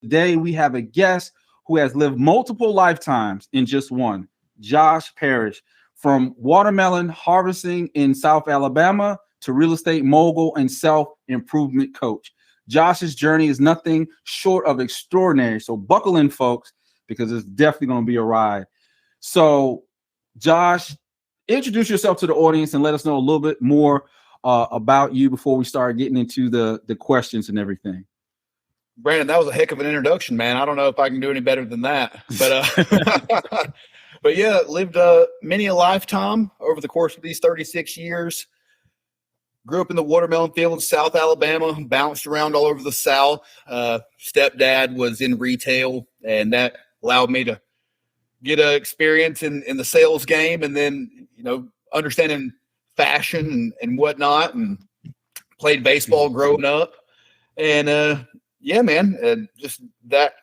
Today we have a guest who has lived multiple lifetimes in just one, Josh Parrish, from watermelon harvesting in South Alabama to real estate mogul and self-improvement coach. Josh's journey is nothing short of extraordinary. So buckle in, folks, because it's definitely going to be a ride. So, Josh, introduce yourself to the audience and let us know a little bit more about you before we start getting into the questions and everything. Brandon, that was a heck of an introduction, man. I don't know if I can do any better than that, but but yeah, lived many a lifetime over the course of these 36 years. Grew up in the watermelon field in South Alabama, bounced around all over the South. Stepdad was in retail, and that allowed me to get experience in the sales game, and then understanding fashion and whatnot, and played baseball growing up, and yeah, man, just that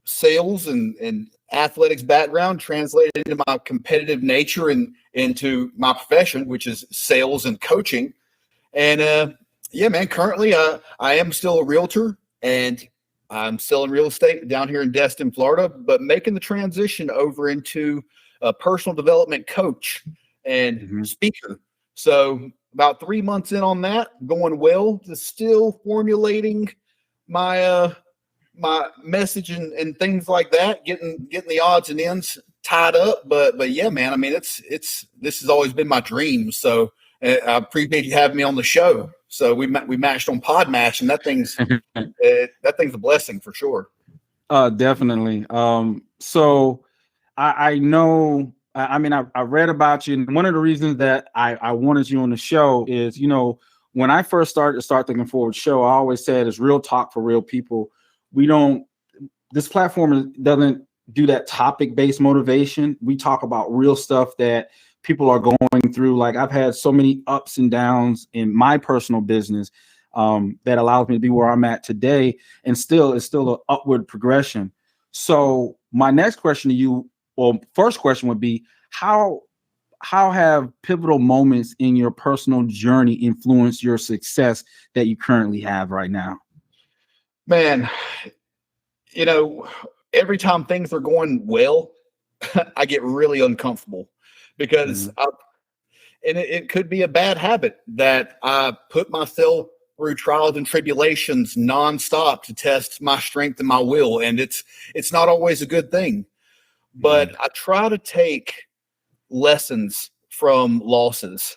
sales and athletics background translated into my competitive nature and into my profession, which is sales and coaching. And yeah, man, currently I am still a realtor and I'm selling real estate down here in Destin, Florida, but making the transition over into a personal development coach and speaker. So about 3 months in on that, going well, just still formulating my my message and things like that, getting the odds and ends tied up. But yeah, man, I mean, this has always been my dream. So I appreciate you having me on the show. So we matched on Podmatch, and that thing's a blessing for sure. Definitely. So I know. I mean, I read about you, and one of the reasons that I wanted you on the show is, when I first started to start Thinking Forward show, I always said it's real talk for real people. This platform doesn't do that topic-based motivation. We talk about real stuff that people are going through. Like, I've had so many ups and downs in my personal business that allows me to be where I'm at today, and it's still an upward progression. So my next question to you, well, first question would be, how have pivotal moments in your personal journey influenced your success that you currently have right now? Man, every time things are going well, I get really uncomfortable because it could be a bad habit that I put myself through trials and tribulations nonstop to test my strength and my will. And it's not always a good thing, but I try to take lessons from losses.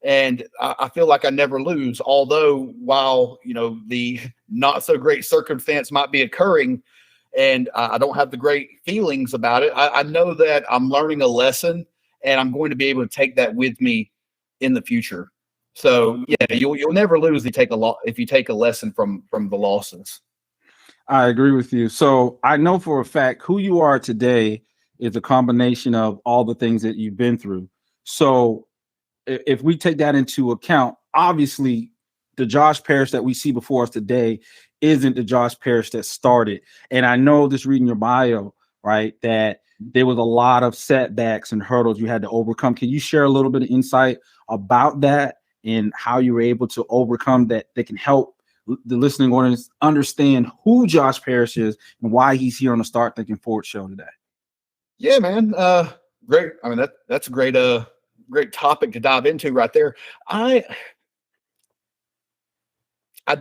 And I feel like I never lose, although while, the not so great circumstance might be occurring and I don't have the great feelings about it, I know that I'm learning a lesson and I'm going to be able to take that with me in the future. So yeah, you'll never lose if you take a lesson from the losses. I agree with you. So I know for a fact who you are today is a combination of all the things that you've been through. So if we take that into account, obviously the Josh Parrish that we see before us today isn't the Josh Parrish that started. And I know, just reading your bio, right, that there was a lot of setbacks and hurdles you had to overcome. Can you share a little bit of insight about that and how you were able to overcome that can help the listening audience understand who Josh Parrish is and why he's here on the Start Thinking Forward show today? Yeah, man. Great. I mean, that's a great topic to dive into right there. I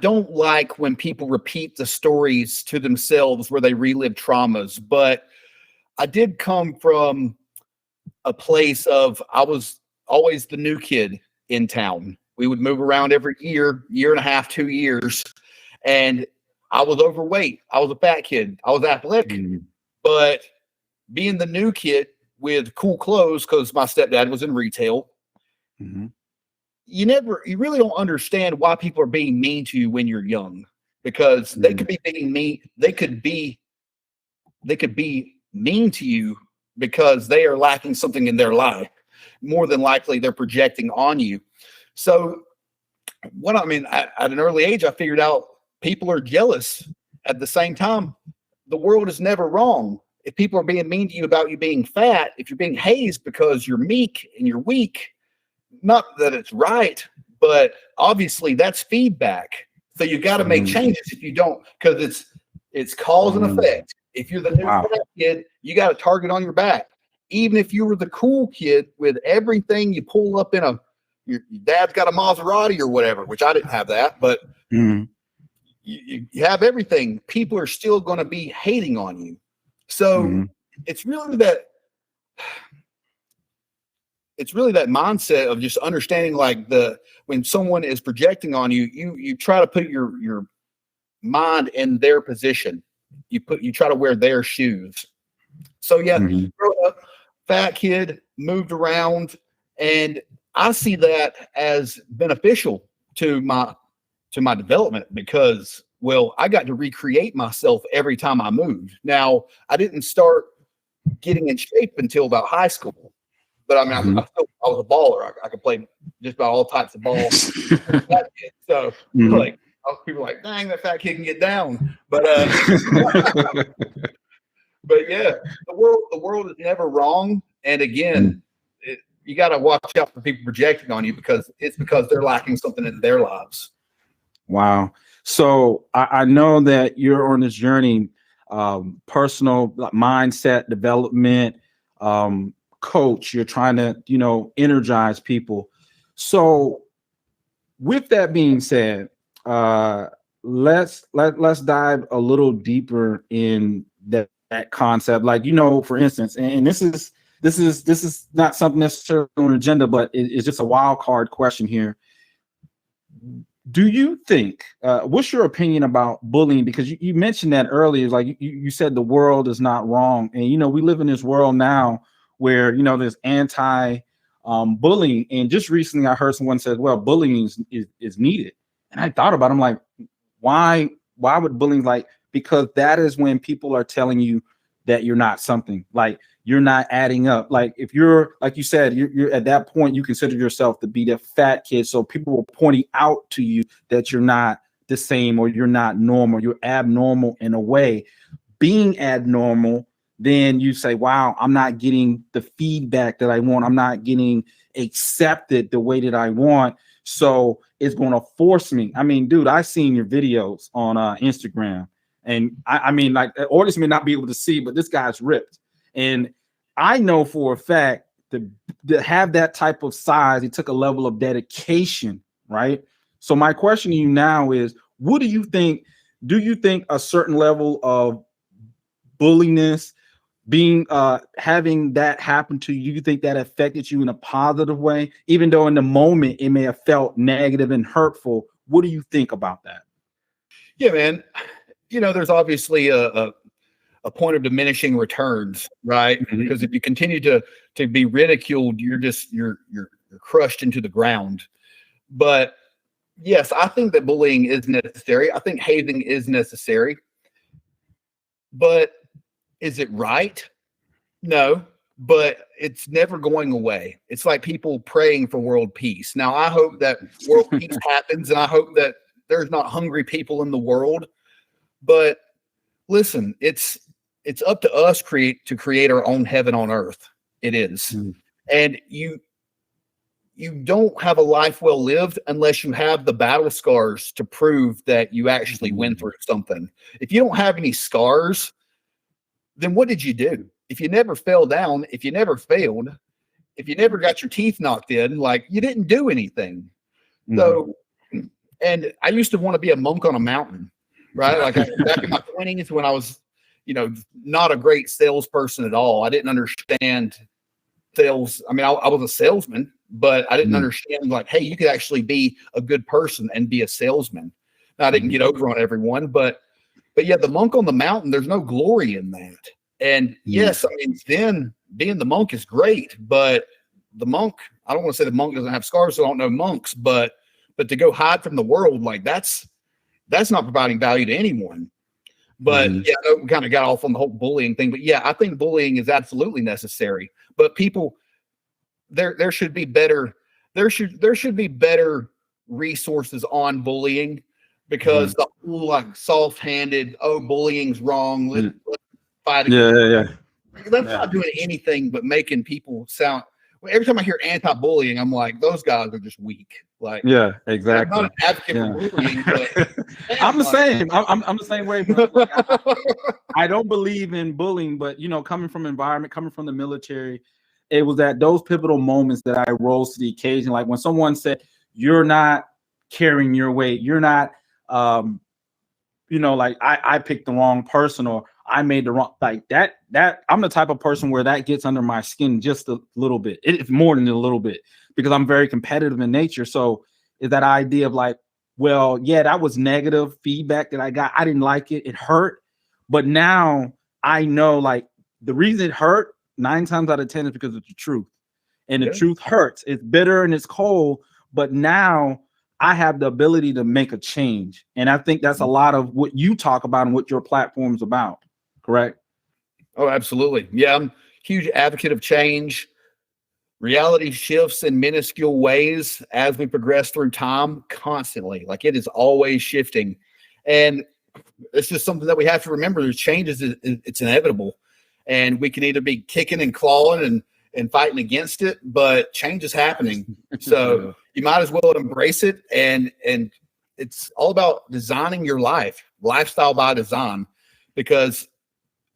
don't like when people repeat the stories to themselves where they relive traumas, but I did come from a place of, I was always the new kid in town. We would move around every year and a half, 2 years, and I was overweight. I was a fat kid. I was athletic, but being the new kid with cool clothes, because my stepdad was in retail, you really don't understand why people are being mean to you when you're young, because they could be being mean. They could be mean to you because they are lacking something in their life. More than likely, they're projecting on you. So at an early age, I figured out people are jealous. At the same time, the world is never wrong. If people are being mean to you about you being fat, if you're being hazed because you're meek and you're weak, not that it's right, but obviously that's feedback. So you got to make changes if you don't, because It's cause and effect. If you're the new fat kid, you got a target on your back. Even if you were the cool kid with everything, you pull up in your dad's got a Maserati or whatever, which I didn't have that, but you have everything. People are still going to be hating on you. So it's really that mindset of just understanding, like, when someone is projecting on you, you try to put your mind in their position. You try to wear their shoes. So growing up, fat kid, moved around, and I see that as beneficial to my development because, well, I got to recreate myself every time I moved. Now, I didn't start getting in shape until about high school, but I mean, I was a baller. I could play just about all types of ball. So, like, people are like, dang, that fat kid can get down. But but yeah, the world is never wrong. And again, you got to watch out for people projecting on you because they're lacking something in their lives. Wow. So I know that you're on this journey, personal mindset development, coach. You're trying to, energize people. So with that being said, let's dive a little deeper in that concept. Like, for instance, and this is not something necessarily on an agenda, but it's just a wild card question here. Do you think, what's your opinion about bullying? Because you mentioned that earlier, like you said the world is not wrong. And, we live in this world now where, there's bullying. And just recently I heard someone said, well, bullying is needed. And I thought about it, I'm like, why would bullying, because that is when people are telling you that you're not something, like you're not adding up. Like if you're, like you said, you're at that point, you consider yourself to be the fat kid. So people were pointing out to you that you're not the same, or you're not normal, you're abnormal in a way. Being abnormal, then you say, wow, I'm not getting the feedback that I want. I'm not getting accepted the way that I want. So it's going to force me. I mean, dude, I've seen your videos on Instagram, and I mean, like, the audience may not be able to see, but this guy's ripped. And I know for a fact that to have that type of size, it took a level of dedication, right? So my question to you now is, what do you think? Do you think a certain level of bulliness, being having that happen to you, you think that affected you in a positive way, even though in the moment it may have felt negative and hurtful? What do you think about that? Yeah, man. There's obviously a point of diminishing returns, right? Because if you continue to be ridiculed, you're crushed into the ground. But yes, I think that bullying is necessary. I think hazing is necessary. But is it right? No, but it's never going away. It's like people praying for world peace. Now, I hope that world peace happens, and I hope that there's not hungry people in the world. But listen, it's up to us to create our own heaven on earth. It is. And you don't have a life well lived unless you have the battle scars to prove that you actually went through something. If you don't have any scars, then what did you do? If you never fell down, if you never failed, if you never got your teeth knocked in, like, you didn't do anything. So, and I used to want to be a monk on a mountain, right? Like back in my 20s when I was, not a great salesperson at all. I didn't understand sales. I mean, I was a salesman, but I didn't understand, like, hey, you could actually be a good person and be a salesman. Now, I didn't get over on everyone, but yeah, the monk on the mountain, there's no glory in that. And yes, I mean, then being the monk is great, but the monk, I don't want to say the monk doesn't have scars, so I don't know monks, but to go hide from the world, like, that's not providing value to anyone. But yeah, I know we kind of got off on the whole bullying thing, but yeah, I think bullying is absolutely necessary. But people, there should be better resources on bullying, because the whole, like, soft-handed, bullying's wrong, let's fight against. Yeah. That's not doing anything but making people sound. every time I hear anti-bullying, I'm like, those guys are just weak. Like, Yeah, I'm exactly. not an advocate for bullying, but man, I'm the like, same. I'm the same way. Bro. Like, I don't believe in bullying, but coming from environment, coming from the military, it was at those pivotal moments that I rose to the occasion. Like when someone said, "You're not carrying your weight. You're not," like I picked the wrong person or I made the wrong like that. That I'm the type of person where that gets under my skin just a little bit. It's more than a little bit because I'm very competitive in nature. So is that idea of like, well, yeah, that was negative feedback that I got. I didn't like it. It hurt. But now I know like the reason it hurt 9 times out of 10 is because of the truth. And the truth hurts. It's bitter and it's cold. But now I have the ability to make a change. And I think that's a lot of what you talk about and what your platform is about. Correct? Oh, absolutely. Yeah, I'm a huge advocate of change. Reality shifts in minuscule ways as we progress through time constantly. Like it is always shifting. And it's just something that we have to remember. There's changes, it's inevitable. And we can either be kicking and clawing and fighting against it, but change is happening. So you might as well embrace it. And it's all about designing your lifestyle by design, because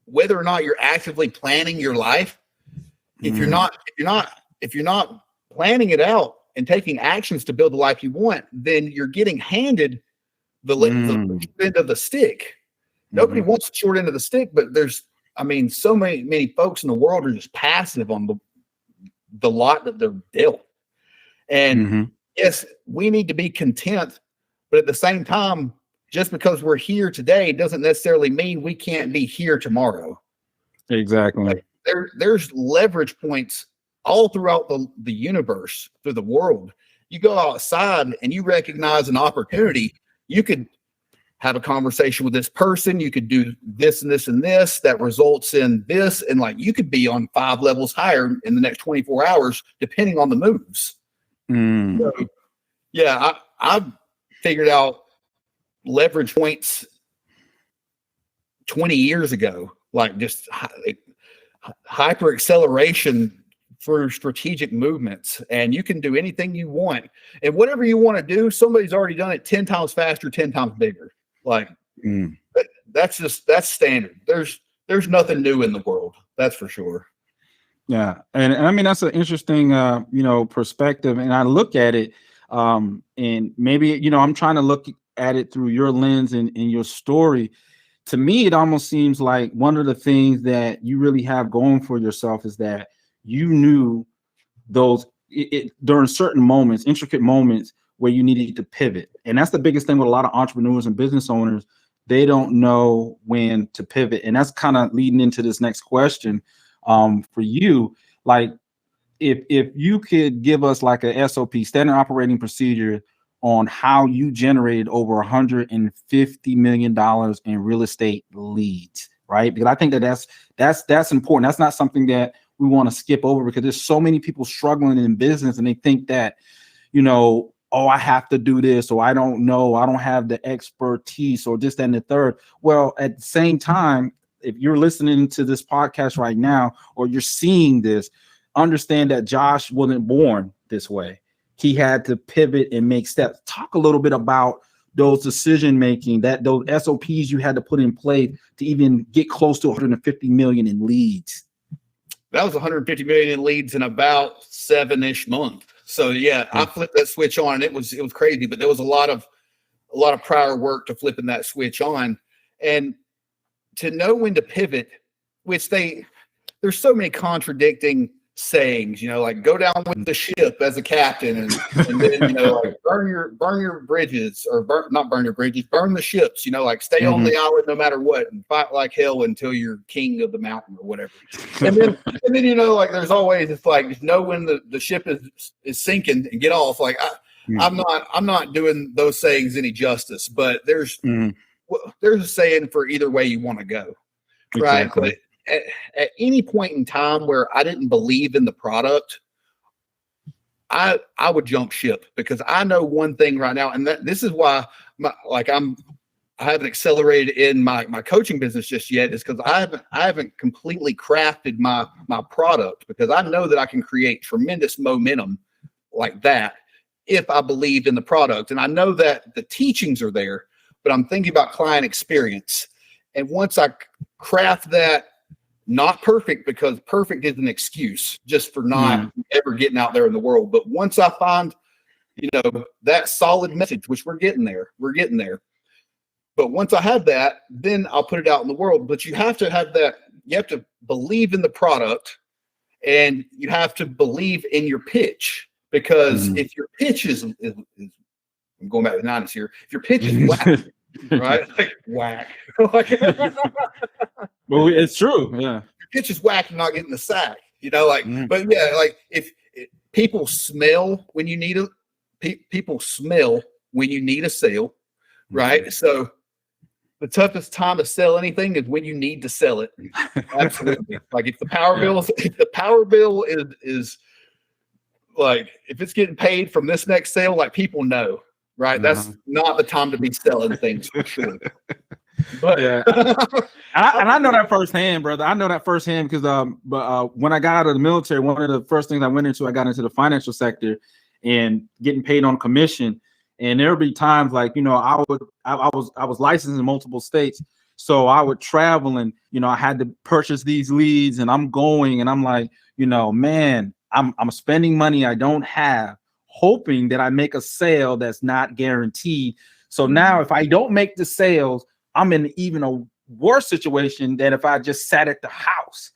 whether or not you're actively planning your life, if you're not planning it out and taking actions to build the life you want, then you're getting handed the end of the stick. Nobody wants the short end of the stick, but so many folks in the world are just passive on the lot that they're dealt. And yes, we need to be content, but at the same time, just because we're here today doesn't necessarily mean we can't be here tomorrow. Exactly. Like there's leverage points all throughout the universe, through the world. You go outside and you recognize an opportunity. You could have a conversation with this person. You could do this and this and this that results in this. And like you could be on 5 levels higher in the next 24 hours, depending on the moves. So, yeah, I figured out leverage points 20 years ago, like just hyper acceleration through strategic movements. And you can do anything you want, and whatever you want to do, somebody's already done it 10 times faster, 10 times bigger. Like that's standard. There's nothing new in the world. That's for sure. Yeah. And I mean, that's an interesting, perspective. And I look at it, and maybe, I'm trying to look at it through your lens and your story. To me, it almost seems like one of the things that you really have going for yourself is that you knew during certain moments, intricate moments where you needed to pivot. And that's the biggest thing with a lot of entrepreneurs and business owners. They don't know when to pivot. And that's kind of leading into this next question. For you, like if you could give us like a SOP, standard operating procedure, on how you generated over $150 million in real estate leads, right? Because I think that's important. That's not something that we want to skip over, because there's so many people struggling in business and they think that, oh, I have to do this, or I don't know, I don't have the expertise, or this, that, and the third. Well, at the same time, if you're listening to this podcast right now, or you're seeing this, understand that Josh wasn't born this way. He had to pivot and make steps. Talk a little bit about those decision making, those SOPs you had to put in place to even get close to 150 million in leads. That was 150 million in leads in about 7-ish months. So yeah, I flipped that switch on. It was crazy, but there was a lot of prior work to flipping that switch on, and to know when to pivot, which there's so many contradicting sayings, like go down with the ship as a captain, and then like burn your bridges, or not burn your bridges, burn the ships, like stay on the island no matter what, and fight like hell until you're king of the mountain or whatever. And then like there's always, it's like just know when the ship is sinking and get off. Like I'm not doing those sayings any justice, but there's a saying for either way you want to go, right? Exactly. But at any point in time where I didn't believe in the product, I would jump ship, because I know one thing right now, and this is why I'm I haven't accelerated in my coaching business just yet is because I haven't completely crafted my product, because I know that I can create tremendous momentum like that if I believe in the product. And I know that the teachings are there, but I'm thinking about client experience. And once I craft that, not perfect, because perfect is an excuse just for not ever getting out there in the world. But once I find, that solid message, which we're getting there. But once I have that, then I'll put it out in the world. But you have to have that. You have to believe in the product, and you have to believe in your pitch, because if your pitch is I'm going back to the 90s here. If your pitch is whack, right? Like whack. Well, it's true. Yeah. Your pitch is whack, you're not getting the sack. But yeah, like if people smell when you need people smell when you need a sale, right? So the toughest time to sell anything is when you need to sell it. Absolutely. Like if the power bill is like, if it's getting paid from this next sale, like people know, right? That's not the time to be selling things for sure. But yeah, I know that firsthand, brother. I know that firsthand because when I got out of the military, one of the first things I got into the financial sector and getting paid on commission. And there would be times like, I was licensed in multiple states. So I would travel and, I had to purchase these leads, and I'm going and I'm like, man, I'm spending money I don't have, hoping that I make a sale that's not guaranteed. So now if I don't make the sales, I'm in even a worse situation than if I just sat at the house,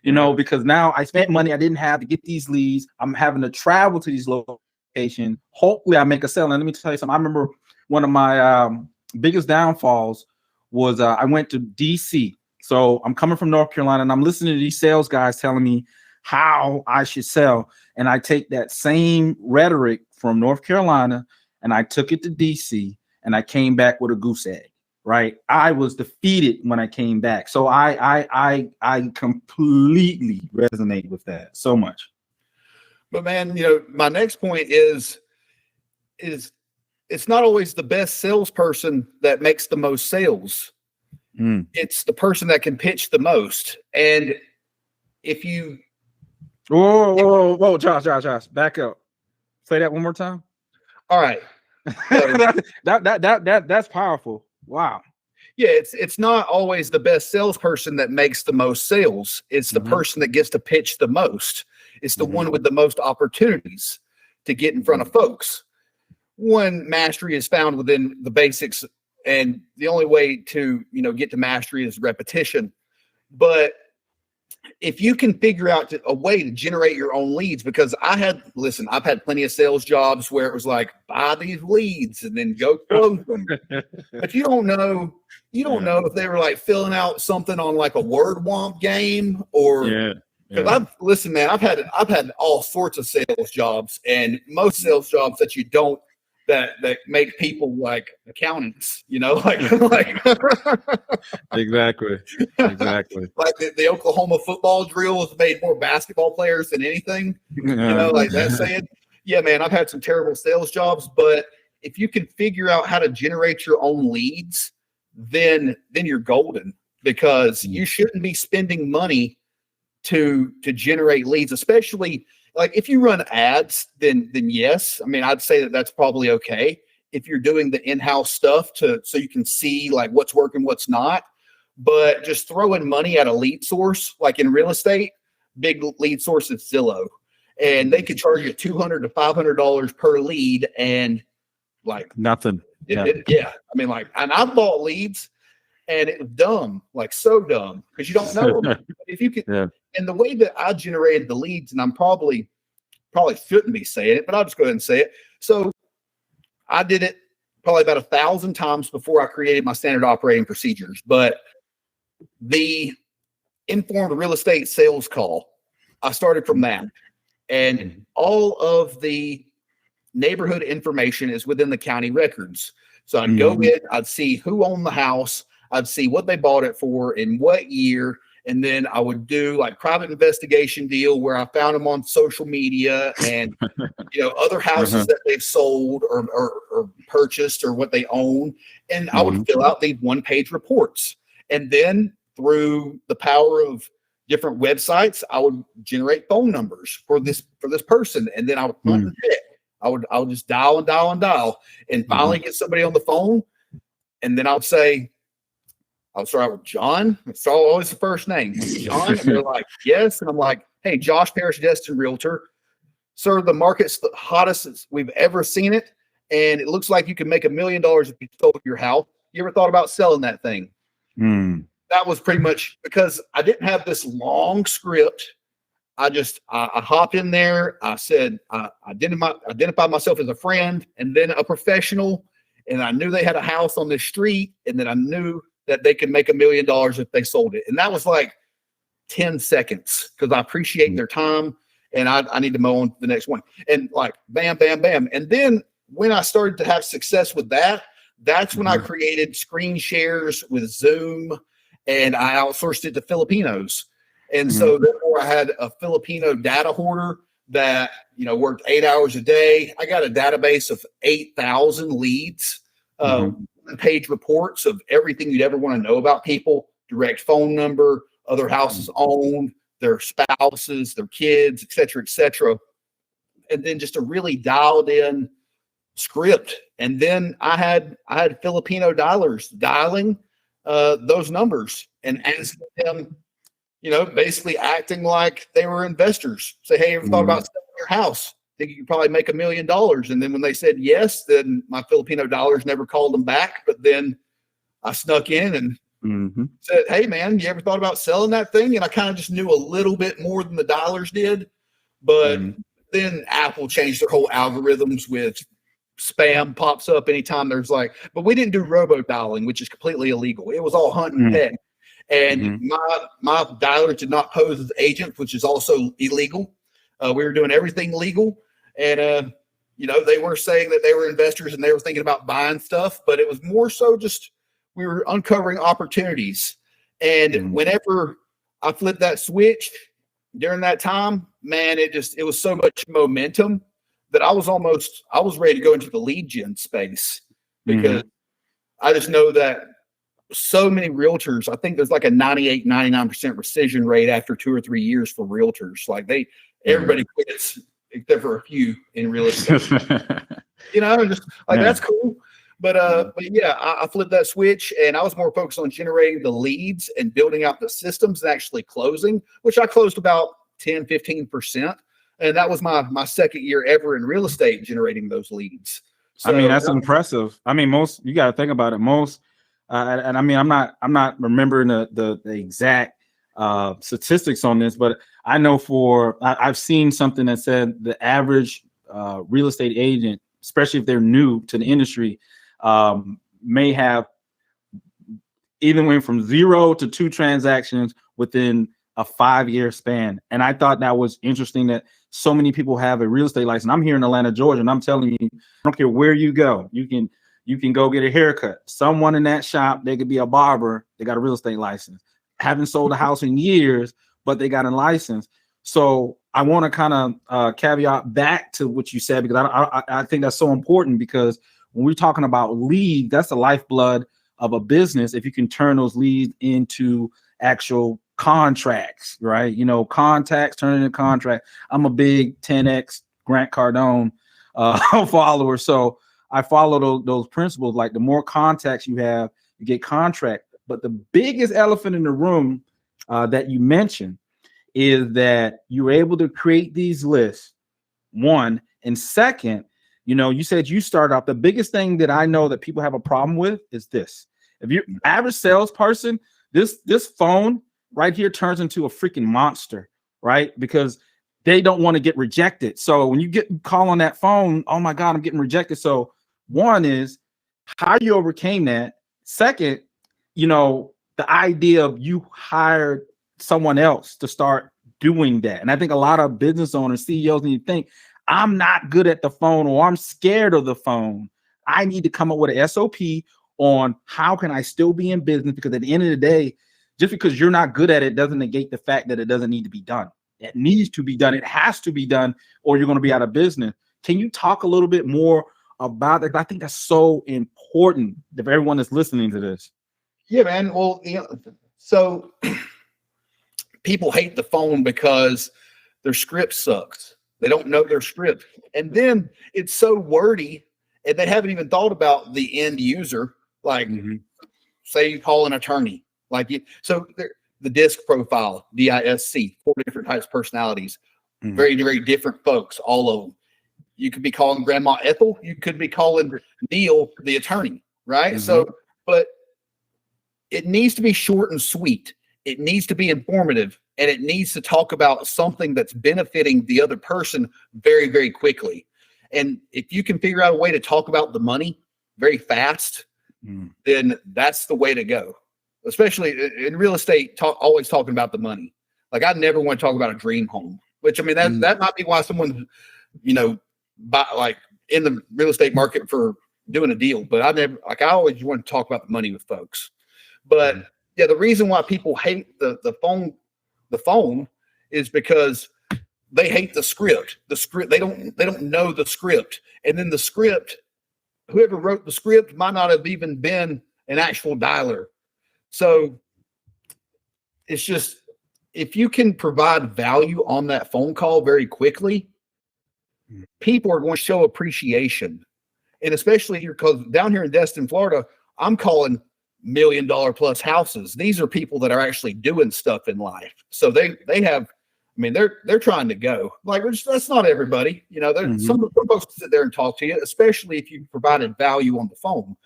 because now I spent money I didn't have to get these leads. I'm having to travel to these locations. Hopefully I make a sale. And let me tell you something. I remember one of my biggest downfalls was I went to DC. So I'm coming from North Carolina and I'm listening to these sales guys telling me how I should sell. And I take that same rhetoric from North Carolina and I took it to DC, and I came back with a goose egg. Right. I was defeated when I came back. So I completely resonate with that so much. But man, my next point is it's not always the best salesperson that makes the most sales. It's the person that can pitch the most. And if you whoa, Josh, back up. Say that one more time. All right. So, that's powerful. Wow. Yeah, it's not always the best salesperson that makes the most sales. It's the person that gets to pitch the most. It's the one with the most opportunities to get in front of folks. One, mastery is found within the basics, and the only way to get to mastery is repetition. But if you can figure out a way to generate your own leads, because I've had plenty of sales jobs where it was like, buy these leads and then go close them. But you don't know if they were like filling out something on like a word womp game or because I've had all sorts of sales jobs, and most sales jobs that you don't that make people like accountants, like exactly. Like the Oklahoma football drill has made more basketball players than anything, like that saying. Yeah, man, I've had some terrible sales jobs, but if you can figure out how to generate your own leads, then you're golden, because you shouldn't be spending money to generate leads, especially like if you run ads, then yes. I mean, I'd say that that's probably okay if you're doing the in-house stuff so you can see like what's working, what's not. But just throwing money at a lead source, like in real estate, big lead source is Zillow, and they could charge you $200 to $500 per lead, and like nothing. I mean, like, and I've bought leads, and it was dumb, like so dumb, because you don't know them. If you could. And the way that I generated the leads, and I'm probably shouldn't be saying it, but I'll just go ahead and say it. So I did it probably about 1,000 times before I created my standard operating procedures. But the informed real estate sales call, I started from that. And all of the neighborhood information is within the county records. So I'd go in, I'd see who owned the house, I'd see what they bought it for, in what year, And then I would do like private investigation deal where I found them on social media and, other houses that they've sold or purchased or what they own. And I would fill out these one-page reports. And then through the power of different websites, I would generate phone numbers for this person. And then I would hunt and pick. I would just dial and dial and dial and finally get somebody on the phone. And then I would say, I'll start out with John. It's always the first name. John. And they're like, yes. And I'm like, hey, Josh Parrish, Destin Realtor. Sir, the market's the hottest we've ever seen it. And it looks like you can make $1 million if you sold your house. You ever thought about selling that thing? That was pretty much because I didn't have this long script. I hopped in there. I said, I identified myself as a friend and then a professional. And I knew they had a house on this street. And then I knew that they could make $1 million if they sold it. And that was like 10 seconds because I appreciate their time and I need to mow on the next one. And like, bam, bam, bam. And then when I started to have success with that, that's when I created screen shares with Zoom and I outsourced it to Filipinos. And so therefore I had a Filipino data hoarder that, worked 8 hours a day. I got a database of 8,000 leads. Page reports of everything you'd ever want to know about people, direct phone number, other houses owned, their spouses, their kids, et cetera, et cetera. And then just a really dialed in script. And then I had Filipino dialers dialing those numbers and asking them, basically acting like they were investors. Say, hey, ever thought about selling your house? Think you could probably make $1 million. And then when they said yes, then my Filipino dollars never called them back. But then I snuck in and said, hey, man, you ever thought about selling that thing? And I kind of just knew a little bit more than the dollars did. But then Apple changed their whole algorithms with spam pops up anytime there's but we didn't do robo dialing, which is completely illegal. It was all hunt and peck. And my dialers did not pose as agents, which is also illegal. We were doing everything legal. And, they were saying that they were investors and they were thinking about buying stuff, but it was more so just we were uncovering opportunities. And whenever I flipped that switch during that time, man, it was so much momentum that I was ready to go into the lead gen space because I just know that so many realtors, I think there's like a 98, 99% rescission rate after 2 or 3 years for realtors. Everybody quits except for a few in real estate. That's cool. But yeah, I flipped that switch and I was more focused on generating the leads and building out the systems and actually closing, which I closed about 10, 15%. And that was my second year ever in real estate generating those leads. So, that's impressive. You got to think about it. Most, and I'm not remembering the exact statistics on this, but I know I've seen something that said the average real estate agent, especially if they're new to the industry, may have even went from 0 to 2 transactions within a 5-year span. And I thought that was interesting that so many people have a real estate license. I'm here in Atlanta, Georgia, and I'm telling you, I don't care where you go, you can go get a haircut. Someone in that shop, they could be a barber, they got a real estate license. Haven't sold a house in years, but they got a license. So I want to kind of caveat back to what you said, because I think that's so important, because when we're talking about lead, that's the lifeblood of a business. If you can turn those leads into actual contracts, right? Contacts turn into contract. I'm a big 10X Grant Cardone follower. So I follow those principles. Like the more contacts you have, you get contract. But the biggest elephant in the room that you mentioned is that you're able to create these lists, one. And second, you said you start off. The biggest thing that I know that people have a problem with is this. If you're average salesperson, this phone right here turns into a freaking monster, right? Because they don't want to get rejected. So when you call on that phone, oh my God, I'm getting rejected. So one is how you overcame that. Second, the idea of you hired someone else to start doing that. And I think a lot of business owners, CEOs need to think, I'm not good at the phone, or I'm scared of the phone. I need to come up with an SOP on how can I still be in business, because at the end of the day, just because you're not good at it doesn't negate the fact that it doesn't need to be done. It needs to be done. It has to be done, or you're going to be out of business. Can you talk a little bit more about that? I think that's so important if everyone is listening to this. Yeah, man. Well, so people hate the phone because their script sucks. They don't know their script. And then it's so wordy, and they haven't even thought about the end user. Like, say you call an attorney. The DISC profile, DISC, 4 different types of personalities, very, very different folks, all of them. You could be calling Grandma Ethel. You could be calling Neil, the attorney, right? So, but it needs to be short and sweet. It needs to be informative, and it needs to talk about something that's benefiting the other person very, very quickly. And if you can figure out a way to talk about the money very fast, then that's the way to go. Especially in real estate, always talking about the money. Like, I never want to talk about a dream home, which, I mean, that might be why someone, buy in the real estate market for doing a deal. But I always want to talk about the money with folks. But yeah, the reason why people hate the phone is because they hate the script. The script, they don't know the script. And then the script, whoever wrote the script might not have even been an actual dialer. So it's just, if you can provide value on that phone call very quickly, people are going to show appreciation. And especially here, because down here in Destin, Florida, I'm calling $1 million plus houses. These are people that are actually doing stuff in life. So they have, I mean, they're trying to go. Like, that's not everybody. Some folks sit there and talk to you, especially if you provided value on the phone.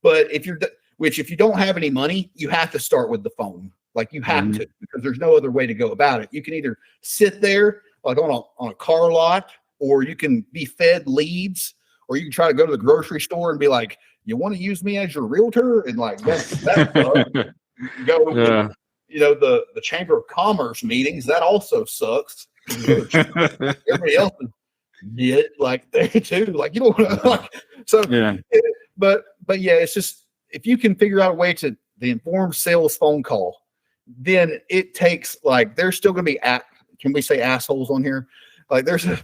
But if you don't have any money, you have to start with the phone. Like, you have to, because there's no other way to go about it. You can either sit there like on a car lot, or you can be fed leads, or you can try to go to the grocery store and be like, you want to use me as your realtor? And like, that's go with, the Chamber of Commerce meetings. That also sucks. Everybody else did like they too. Like, you don't want to like, so yeah. But yeah, it's just, if you can figure out a way to the informed sales phone call, then it takes, like, there's still going to be, can we say assholes on here? Like, there's sorry,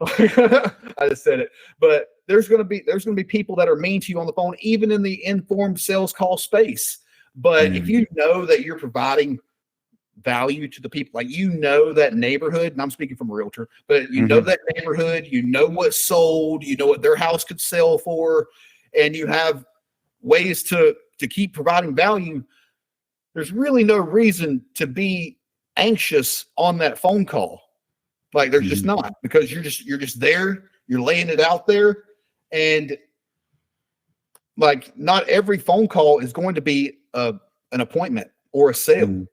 I just said it, but there's going to be people that are mean to you on the phone, even in the informed sales call space. But if you know that you're providing value to the people, like, that neighborhood, and I'm speaking from a realtor, but you know that neighborhood, what's sold, what their house could sell for, and you have ways to keep providing value, there's really no reason to be anxious on that phone call. Like, there's just not, because you're just there, you're laying it out there, and like, not every phone call is going to be an appointment or a sale.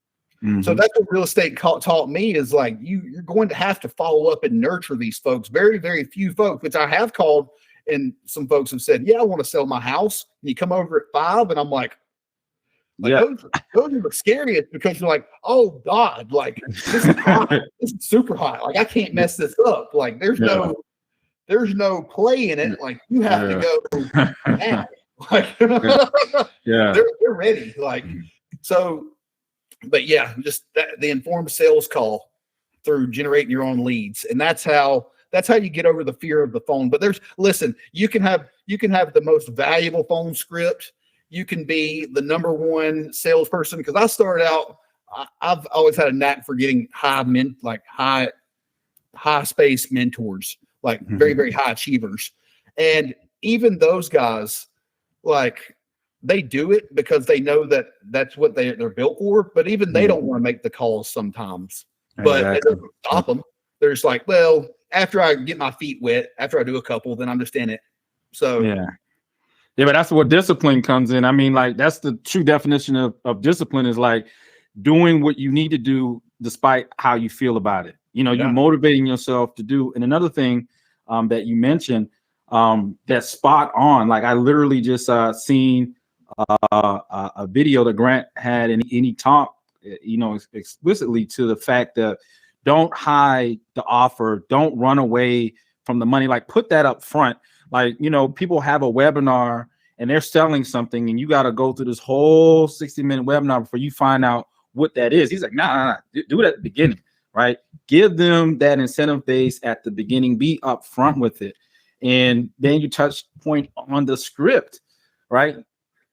So that's what real estate taught me, is like, you're going to have to follow up and nurture these folks. Very, very few folks, which I have called, and some folks have said, yeah, I want to sell my house. And you come over at 5, and I'm like those are the scariest, because you're like, oh God, like, this is hot. This is super hot. Like, I can't mess this up. Like, there's no play in it. Like, you have to go now. Like, they're ready. Like, so, but yeah, just the informed sales call through generating your own leads. And that's how you get over the fear of the phone. But you can have the most valuable phone script. You can be the number one salesperson. Because I started out, I've always had a knack for getting high space mentors, like very, very high achievers. And even those guys, like, they do it because they know that that's what they're built for. But even they don't want to make the calls sometimes. But it doesn't stop them. They're just like, well, after I get my feet wet, after I do a couple, then I'm just in it. So yeah, but that's where discipline comes in. I mean, like, that's the true definition of discipline, is like doing what you need to do despite how you feel about it. You're motivating yourself to do. And another thing that you mentioned, that's spot on. Like, I literally just seen a video that Grant had, and he talked, explicitly to the fact that don't hide the offer, don't run away from the money. Like, put that up front. Like, people have a webinar and they're selling something, and you got to go through this whole 60-minute webinar before you find out what that is. He's like, nah, do it at the beginning, right? Give them that incentive base at the beginning, be upfront with it. And then you touch point on the script, right?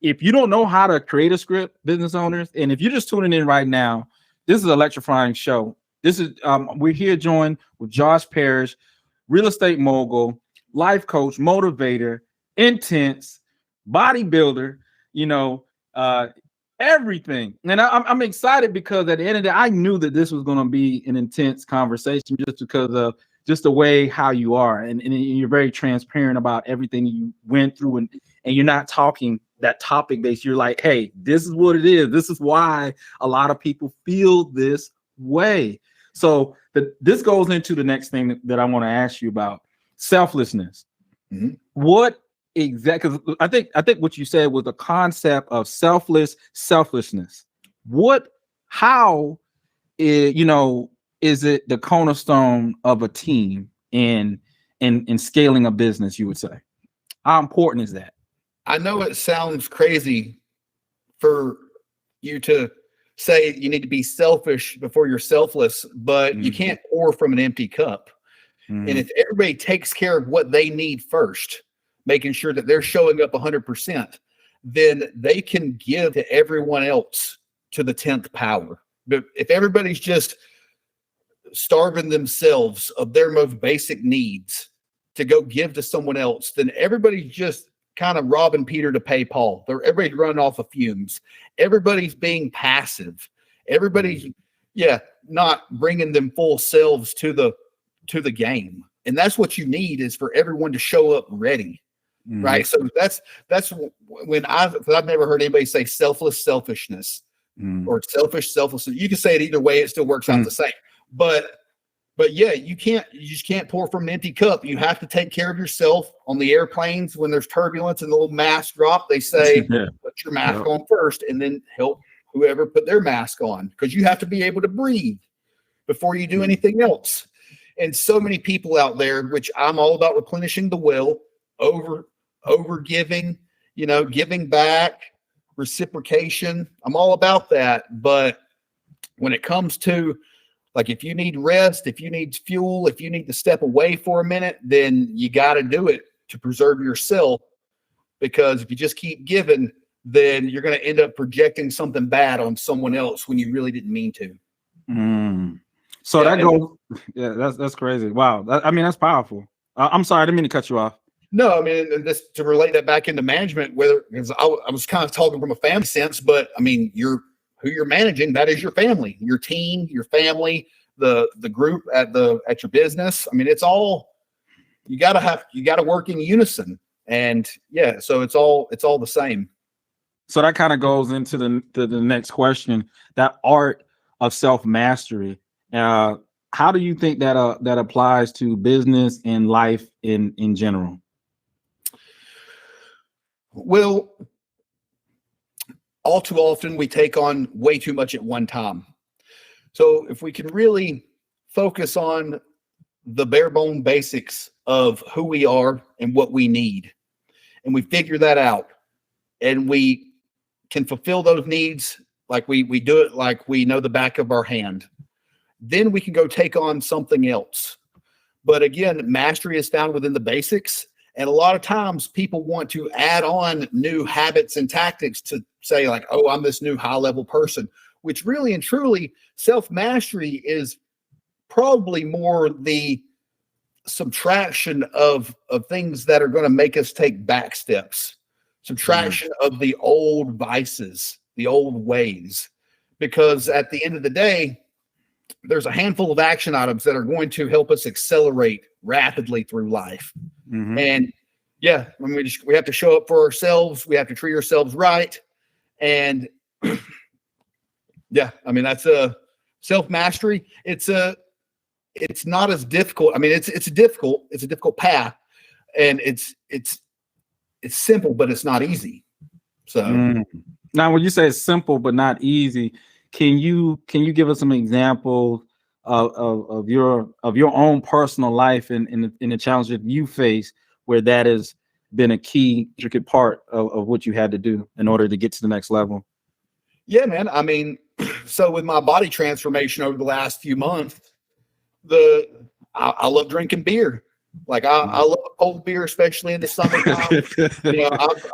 If you don't know how to create a script, business owners, and if you're just tuning in right now, this is an electrifying show. This is we're here joined with Josh Parrish, real estate mogul, life coach, motivator, intense, bodybuilder, everything. And I'm excited because at the end of the day, I knew that this was going to be an intense conversation just because of just the way how you are. And you're very transparent about everything you went through, and you're not talking that topic based. You're like, hey, this is what it is. This is why a lot of people feel this way. So this goes into the next thing that I want to ask you about: selflessness. Mm-hmm. What exactly? Because I think what you said was the concept of selflessness. How is it the cornerstone of a team in scaling a business, you would say? How important is that? I know it sounds crazy for you to say you need to be selfish before you're selfless, but you can't pour from an empty cup. And if everybody takes care of what they need first, making sure that they're showing up 100%, then they can give to everyone else to the 10th power. But if everybody's just starving themselves of their most basic needs to go give to someone else, then everybody's just kind of robbing Peter to pay Paul. Everybody's running off of fumes. Everybody's being passive. Everybody's, not bringing them full selves to the game. And that's what you need, is for everyone to show up ready. Right. So that's when I've never heard anybody say selfishness or selflessness. You can say it either way. It still works out the same. But yeah, you just can't pour from an empty cup. You have to take care of yourself. On the airplanes, when there's turbulence and the little mask drop, they say, put your mask on first and then help whoever put their mask on, because you have to be able to breathe before you do anything else. And so many people out there, which I'm all about replenishing the well, over giving, giving back, reciprocation. I'm all about that. But when it comes to, like, if you need rest, if you need fuel, if you need to step away for a minute, then you got to do it to preserve yourself. Because if you just keep giving, then you're going to end up projecting something bad on someone else when you really didn't mean to. So that goes, that's crazy. Wow. That's powerful. I'm sorry, I didn't mean to cut you off. No, and this, to relate that back into management, because I was kind of talking from a family sense, but who you're managing, that is your family, your team, your family, the group at your business. It's all, you got to work in unison. And so it's all the same. So that kind of goes into the next question, that art of self-mastery. How do you think that applies to business and life in general? Well, all too often we take on way too much at one time. So if we can really focus on the bare bone basics of who we are and what we need, and we figure that out, and we can fulfill those needs, like we do it like we know the back of our hand, then we can go take on something else. But again, mastery is found within the basics. And a lot of times people want to add on new habits and tactics to say, like, oh, I'm this new high level person, which really and truly self-mastery is probably more the subtraction of things that are going to make us take back steps, subtraction of the old vices, the old ways, because at the end of the day, there's a handful of action items that are going to help us accelerate rapidly through life. And we have to show up for ourselves. We have to treat ourselves right. And that's a self-mastery. It's not as difficult. It's a difficult path, and it's simple, but it's not easy. So now, when you say it's simple but not easy, can you give us some examples of your own personal life and the challenges you face where that been a key intricate part of what you had to do in order to get to the next level? Yeah, man. I mean, so with my body transformation over the last few months, I love drinking beer. Like I love cold beer, especially in the summertime.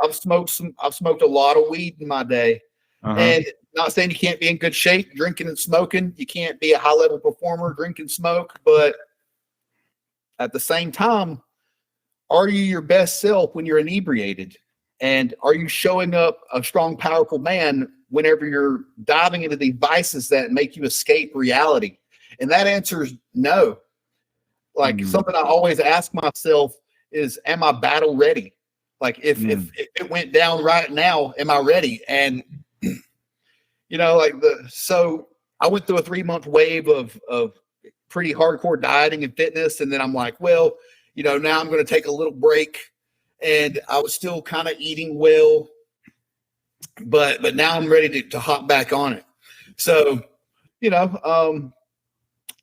I've smoked a lot of weed in my day, and not saying you can't be in good shape drinking and smoking. You can't be a high level performer, drink and smoke, but at the same time, are you your best self when you're inebriated? And are you showing up a strong, powerful man whenever you're diving into these vices that make you escape reality? And that answer is no. Like something I always ask myself is, am I battle ready? Like if it went down right now, am I ready? And so I went through a 3-month wave of pretty hardcore dieting and fitness. And then I'm like, well, now I'm going to take a little break. And I was still kind of eating well, but now I'm ready to hop back on it. So,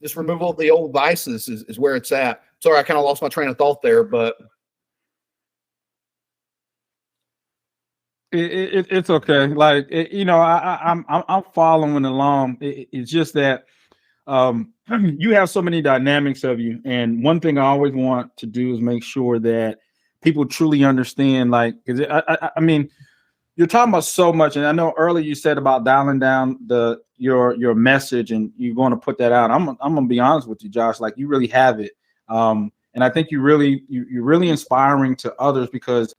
just removal of the old vices is where it's at. Sorry, I kind of lost my train of thought there, but it's okay. Like I'm following along. It's just that you have so many dynamics of you, and one thing I always want to do is make sure that people truly understand. Like, because I mean, you're talking about so much, and I know earlier you said about dialing down your message, and you're going to put that out. I'm gonna be honest with you, Josh. Like, you really have it, and I think you're really inspiring to others, because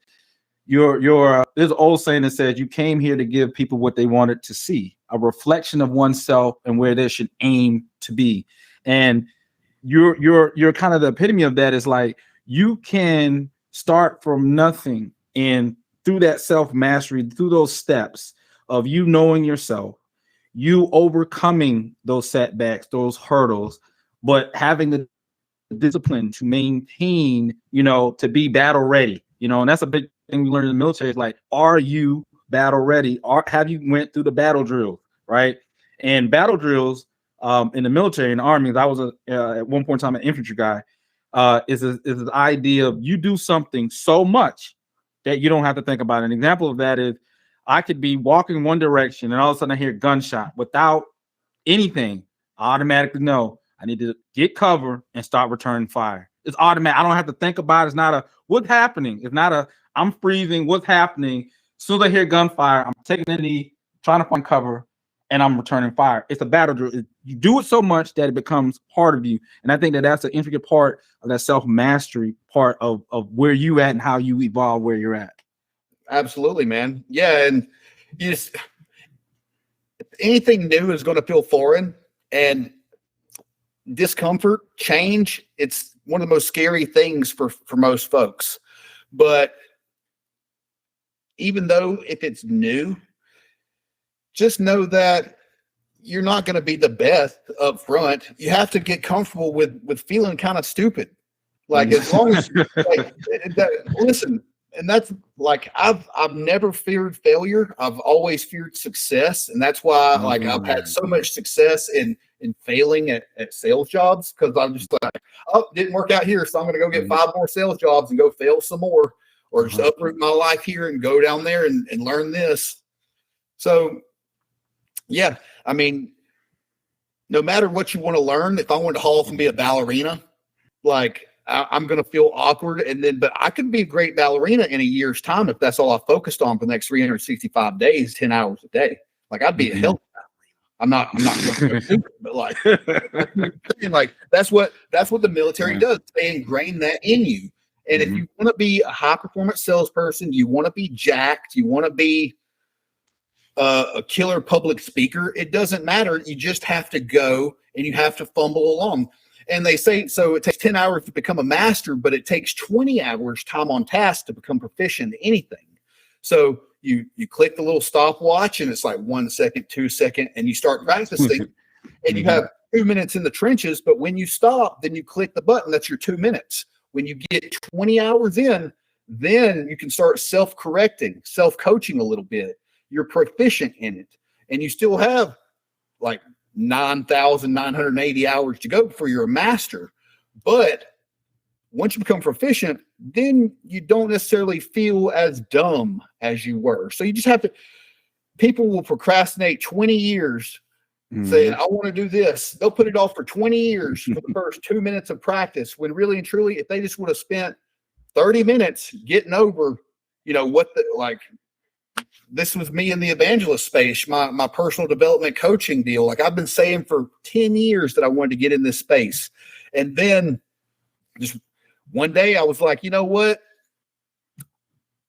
there's an old saying that says you came here to give people what they wanted to see, a reflection of oneself and where they should aim to be. And you're kind of the epitome of that. Is like, you can start from nothing, and through that self-mastery, through those steps of you knowing yourself, you overcoming those setbacks, those hurdles, but having the discipline to maintain, to be battle ready, and that's a big thing we learned in the military. Is like, are you battle ready? Or have you went through the battle drills, right? And battle drills in the military, in the Army, I was at one point in time an infantry guy, is the idea of you do something so much that you don't have to think about it. An example of that is, I could be walking one direction and all of a sudden I hear a gunshot. Without anything, I automatically know I need to get cover and start returning fire. It's automatic. I don't have to think about it. It's not a what's happening. It's not a I'm freezing. What's happening? As soon as I hear gunfire, I'm taking a knee, trying to find cover, and I'm returning fire. It's a battle drill. You do it so much that it becomes part of you. And I think that that's an intricate part of that self-mastery part of where you at and how you evolve where you're at. Absolutely, man. Yeah. And anything new is going to feel foreign, and discomfort, change. It's one of the most scary things for most folks. But even though if it's new, just know that you're not going to be the best up front. You have to get comfortable with feeling kind of stupid. Like, as long as listen, and that's like, I've never feared failure. I've always feared success. And that's why like I've had so much success in failing at sales jobs, because I'm just like, oh, didn't work out here, so I'm going to go get 5 more sales jobs and go fail some more, or just uproot my life here and go down there and learn this. So yeah, I mean, no matter what you want to learn, if I want to haul off and be a ballerina, like I'm going to feel awkward. But I could be a great ballerina in a year's time if that's all I focused on for the next 365 days, 10 hours a day. Like, I'd be a hell of a ballerina. I'm not going to do it, but like that's what the military does. They ingrain that in you. And if you want to be a high performance salesperson, you want to be jacked, you want to be a killer public speaker, it doesn't matter. You just have to go and you have to fumble along. And they say, so it takes 10 hours to become a master, but it takes 20 hours time on task to become proficient in anything. So you click the little stopwatch and it's like 1 second, 2 seconds, and you start practicing and you have 2 minutes in the trenches. But when you stop, then you click the button. That's your 2 minutes. When you get 20 hours in, then you can start self-correcting, self-coaching a little bit. You're proficient in it, and you still have like 9,980 hours to go before you're a master. But once you become proficient, then you don't necessarily feel as dumb as you were. So you just have to, people will procrastinate 20 years saying, I want to do this. They'll put it off for 20 years for the first 2 minutes of practice, when really and truly, if they just would have spent 30 minutes getting over, this was me in the evangelist space, my personal development coaching deal. Like, I've been saying for 10 years that I wanted to get in this space. And then just one day I was like, you know what?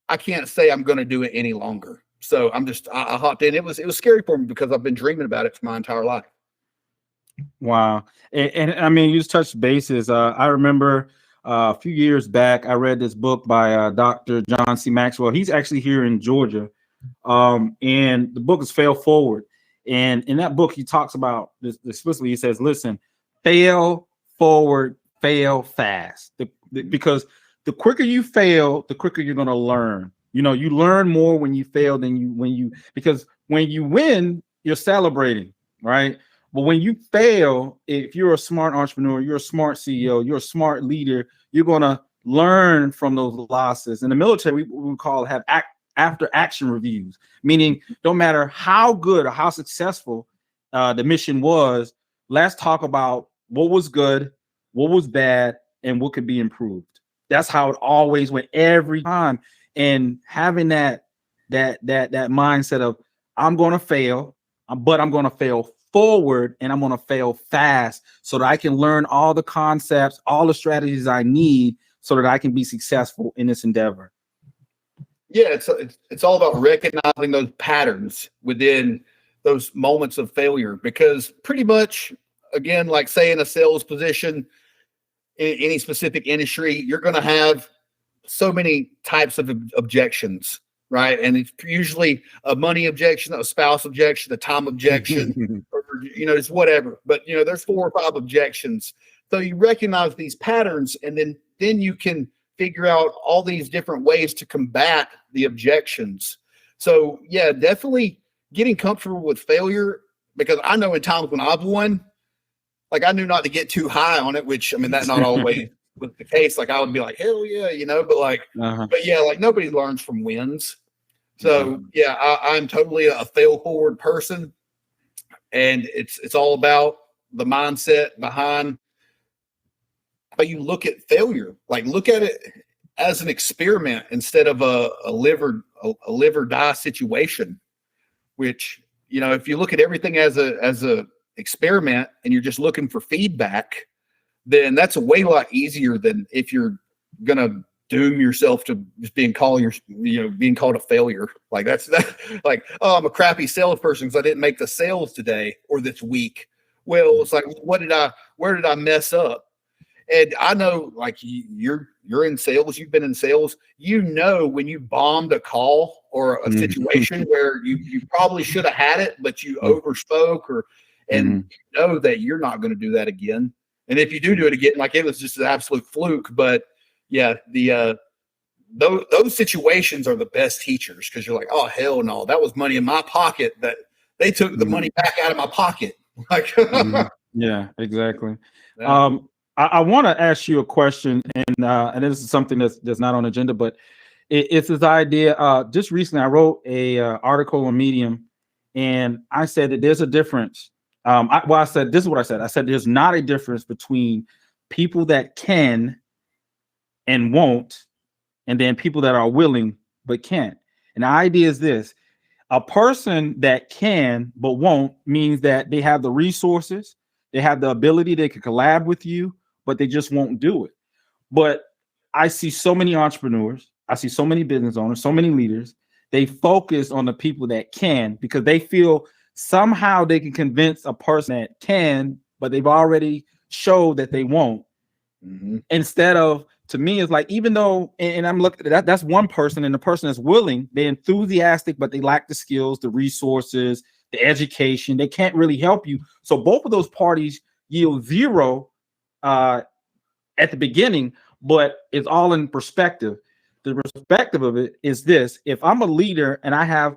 I can't say I'm going to do it any longer. So I hopped in. It was scary for me because I've been dreaming about it for my entire life. Wow. And I mean, you just touched bases. I remember a few years back, I read this book by Dr. John C. Maxwell. He's actually here in Georgia. And the book is Fail Forward. And in that book, he talks about this explicitly. He says, listen, fail forward, fail fast. Because the quicker you fail, the quicker you're going to learn. You learn more when you fail than because when you win, you're celebrating, right? But when you fail, if you're a smart entrepreneur, you're a smart CEO, you're a smart leader, you're going to learn from those losses. In the military, we call have after action reviews, meaning no matter how good or how successful the mission was, let's talk about what was good, what was bad, and what could be improved. That's how it always went every time. And having that mindset of, I'm going to fail, but I'm going to fail forward, and I'm going to fail fast so that I can learn all the concepts, all the strategies I need so that I can be successful in this endeavor. Yeah, it's all about recognizing those patterns within those moments of failure, because pretty much, again, like say in a sales position, in any specific industry, you're going to have so many types of objections, right? And it's usually a money objection, a spouse objection, a time objection, or just whatever. But there's 4 or 5 objections. So you recognize these patterns, and then you can figure out all these different ways to combat the objections. So yeah, definitely getting comfortable with failure, because I know in times when I've won, like, I knew not to get too high on it, which, I mean, that's not always was the case. Like, I would be like, hell yeah, but yeah, like, nobody learns from wins. So yeah, I'm totally a fail forward person, and it's all about the mindset behind how you look at failure. Like, look at it as an experiment instead of a live or die situation, which, if you look at everything as a experiment and you're just looking for feedback, then that's a way lot easier than if you're gonna doom yourself to just being called a failure. Like, that's like, oh, I'm a crappy salesperson because I didn't make the sales today or this week. Well, it's like, where did I mess up? And I know, like, you're in sales, you've been in sales, when you bombed a call or a situation where you probably should have had it, but you overspoke, and you know that you're not going to do that again. And if you do it again, like, it was just an absolute fluke. But yeah, those situations are the best teachers, because you're like, oh, hell no, that was money in my pocket that they took the money back out of my pocket. Like, yeah, exactly. Yeah. I want to ask you a question, and this is something that's not on the agenda, but it's this idea. Just recently, I wrote a article on Medium, and I said that there's a difference. I said, this is what I said. I said there's not a difference between people that can and won't, and then people that are willing but can't. And the idea is this: a person that can but won't means that they have the resources, they have the ability, they can collab with you, but they just won't do it. But I see so many entrepreneurs, I see so many business owners, so many leaders, they focus on the people that can, because they feel somehow they can convince a person that can, but they've already showed that they won't. Instead of, to me, it's like, even though, and I'm looking at that's one person, and the person that's willing, they're enthusiastic, but they lack the skills, the resources, the education, they can't really help you. So both of those parties yield 0 at the beginning, but it's all in perspective. The perspective of it is this: if I'm a leader and I have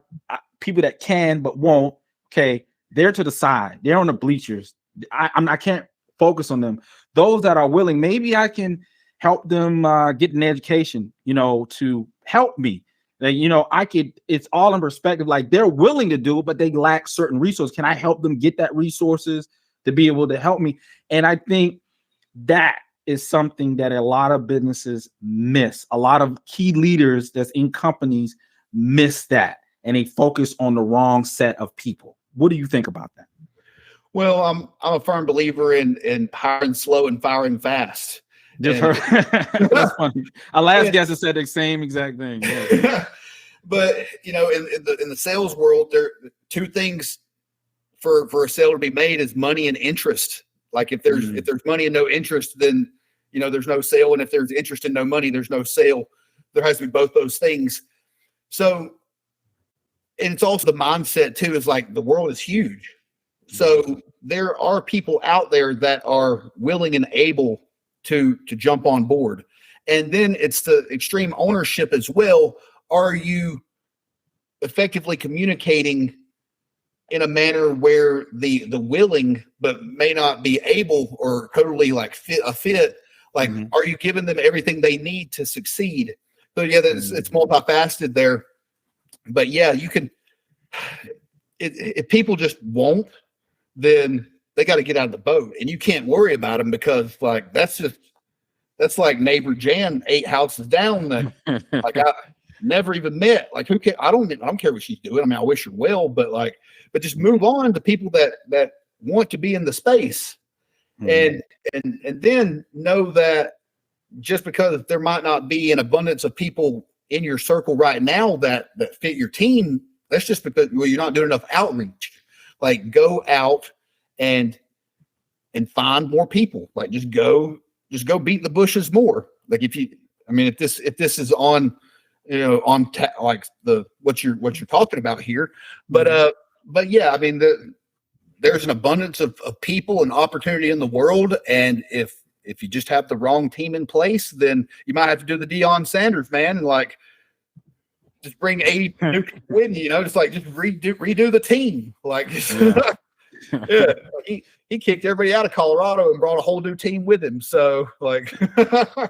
people that can but won't, okay, they're to the side, they're on the bleachers. I can't focus on them. Those that are willing, maybe I can help them get an education, to help me. It's all in perspective. Like, they're willing to do it, but they lack certain resources. Can I help them get that resources to be able to help me? And I think that is something that a lot of businesses miss. A lot of key leaders that's in companies miss that, and they focus on the wrong set of people. What do you think about that? Well, I'm a firm believer in hiring slow and firing fast. Just heard. That's funny. Our last guest has said the same exact thing. Yeah. But in the sales world, there are two things for a sale to be made is money and interest. Like if there's money and no interest, then there's no sale, and if there's interest and no money, there's no sale. There has to be both those things. So, and it's also the mindset too. Is like the world is huge, so there are people out there that are willing and able to jump on board. And then it's the extreme ownership as well. Are you effectively communicating in a manner where the willing but may not be able or totally like fit? Like, are you giving them everything they need to succeed? So yeah, it's multifaceted there. But yeah, you can. If people just won't, then they got to get out of the boat, and you can't worry about them because like that's like neighbor Jan 8 houses down that like I never even met. Like who can I don't care what she's doing. I mean, I wish her well, but just move on to people that want to be in the space, and then know that just because there might not be an abundance of people in your circle right now that fit your team, that's just because you're not doing enough outreach. Like go out and find more people. Like just go beat the bushes more. Like if this is on like what you're talking about here, but yeah, I mean there's an abundance of people and opportunity in the world, and if you just have the wrong team in place, then you might have to do the Deion Sanders, man, and like just bring 80 new people with you, just like just redo the team. Like yeah. He kicked everybody out of Colorado and brought a whole new team with him. So like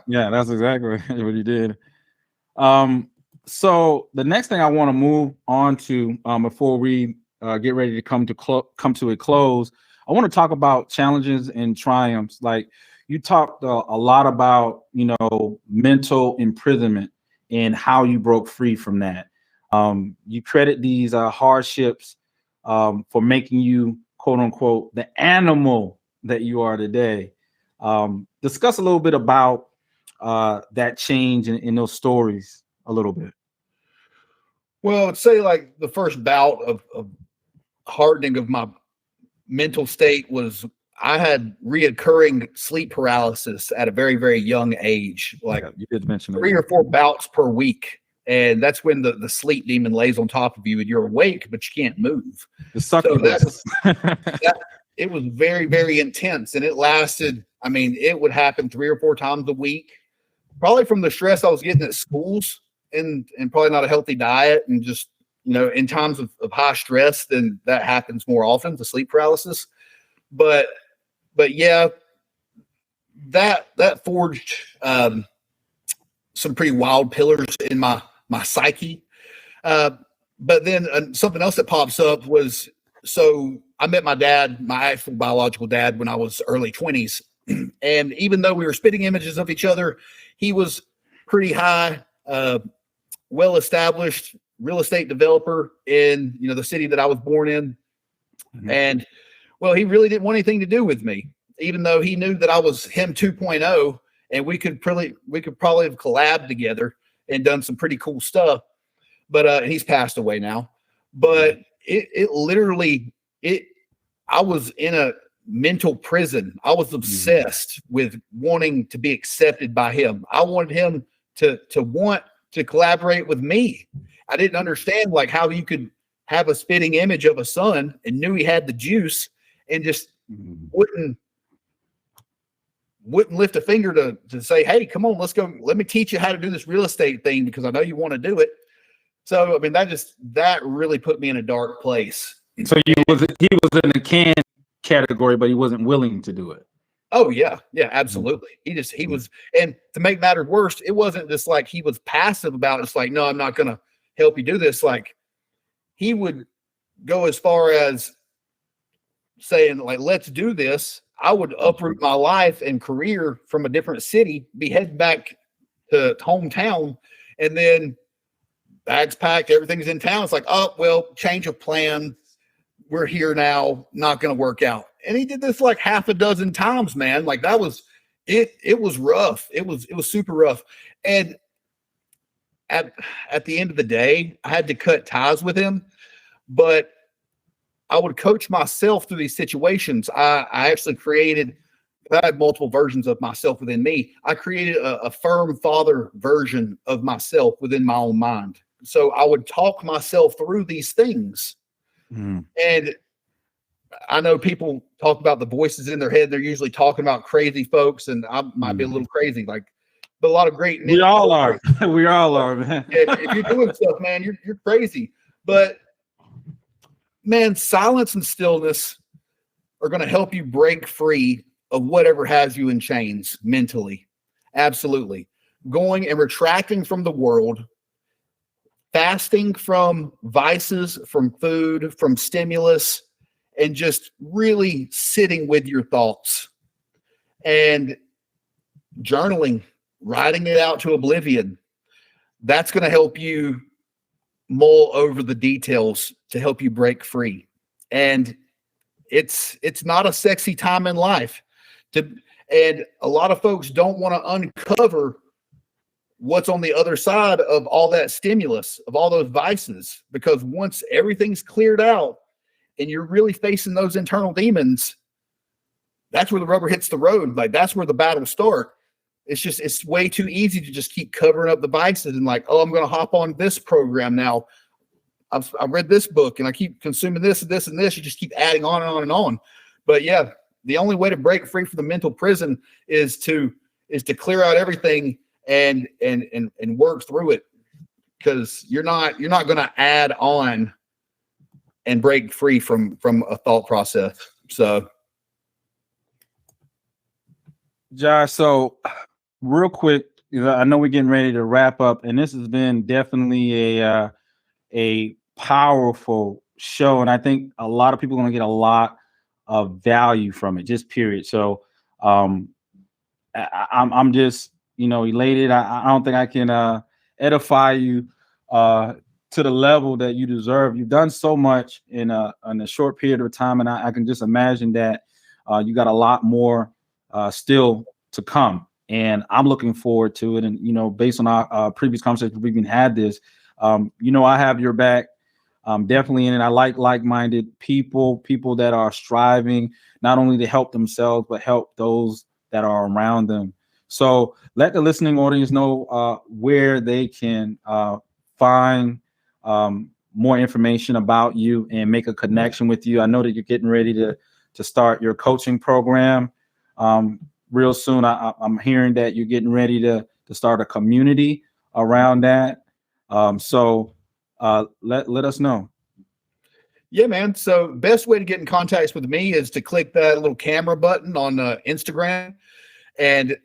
yeah, that's exactly what he did. So the next thing I want to move on to before we get ready to come to a close, I want to talk about challenges and triumphs. Like you talked a lot about mental imprisonment and how you broke free from that. You credit these hardships for making you, quote unquote, the animal that you are today. Discuss a little bit about that change in those stories a little bit. Well, I'd say like the first bout of hardening of my mental state was I had reoccurring sleep paralysis at a very, very young age. Like you did mention 3 or 4 bouts per week. And that's when the sleep demon lays on top of you and you're awake, but you can't move. It was very, very intense. And it lasted, I mean, it would happen 3 or 4 times a week, probably from the stress I was getting at schools and probably not a healthy diet. And just, in times of high stress, then that happens more often, the sleep paralysis. But yeah, that forged some pretty wild pillars in my psyche. But then something else that pops up was, so I met my dad, my actual biological dad, when I was early 20s. And even though we were spitting images of each other, he was pretty high, well-established real estate developer in, the city that I was born in. Mm-hmm. And well, he really didn't want anything to do with me, even though he knew that I was him 2.0, and we could probably have collabed together and done some pretty cool stuff. But he's passed away now. But it literally, I was in a mental prison. I was obsessed with wanting to be accepted by him. I wanted him to want to collaborate with me. I didn't understand like how you could have a spitting image of a son and knew he had the juice and just wouldn't lift a finger to say, hey, come on, let's go. Let me teach you how to do this real estate thing because I know you want to do it. So, I mean, that really put me in a dark place. So he was in a can category, but he wasn't willing to do it. Oh yeah, yeah, absolutely. He was, and to make matters worse, it wasn't just like he was passive about it. It's like, no, I'm not going to help you do this. Like he would go as far as saying, like, let's do this. I would uproot my life and career from a different city, be heading back to hometown, and then bags packed, everything's in town. It's like, oh well, change of plan. We're here now, not going to work out. And he did this like half a dozen times, man. Like that was it. It was rough. It was super rough. And at the end of the day, I had to cut ties with him, but I would coach myself through these situations. I actually created, I had multiple versions of myself within me. I created a firm father version of myself within my own mind. So I would talk myself through these things. And I know people talk about the voices in their head. They're usually talking about crazy folks, and I might be a little crazy, like, but a lot of great. We all are. We all are, man. If you're doing stuff, man, you're crazy. But man, silence and stillness are going to help you break free of whatever has you in chains mentally. Absolutely. Going and retracting from the world, fasting from vices, from food, from stimulus, and just really sitting with your thoughts and journaling, writing it out to oblivion. That's going to help you mull over the details to help you break free. And it's not a sexy time in life. And a lot of folks don't want to uncover what's on the other side of all that stimulus, of all those vices, because once everything's cleared out and you're really facing those internal demons, that's where the rubber hits the road. Like that's where the battles start. It's way too easy to just keep covering up the vices and like, oh, I'm going to hop on this program now. I've read this book and I keep consuming this and this and this. You just keep adding on and on and on. But yeah, the only way to break free from the mental prison is to clear out everything and work through it, because you're not going to add on and break free from a thought process. So Josh, so real quick, I know we're getting ready to wrap up, and this has been definitely a powerful show, and I think a lot of people are going to get a lot of value from it, just period. So I'm just elated. I don't think I can edify you to the level that you deserve. You've done so much in a short period of time, and I can just imagine that you got a lot more still to come. And I'm looking forward to it. And based on our previous conversations, we've even had this. I have your back. Definitely in it. I like-minded people that are striving not only to help themselves but help those that are around them. So let the listening audience know where they can find more information about you and make a connection with you. I know that you're getting ready to start your coaching program real soon. I'm hearing that you're getting ready to start a community around that. So let us know. Yeah, man. So best way to get in contact with me is to click that little camera button on Instagram, and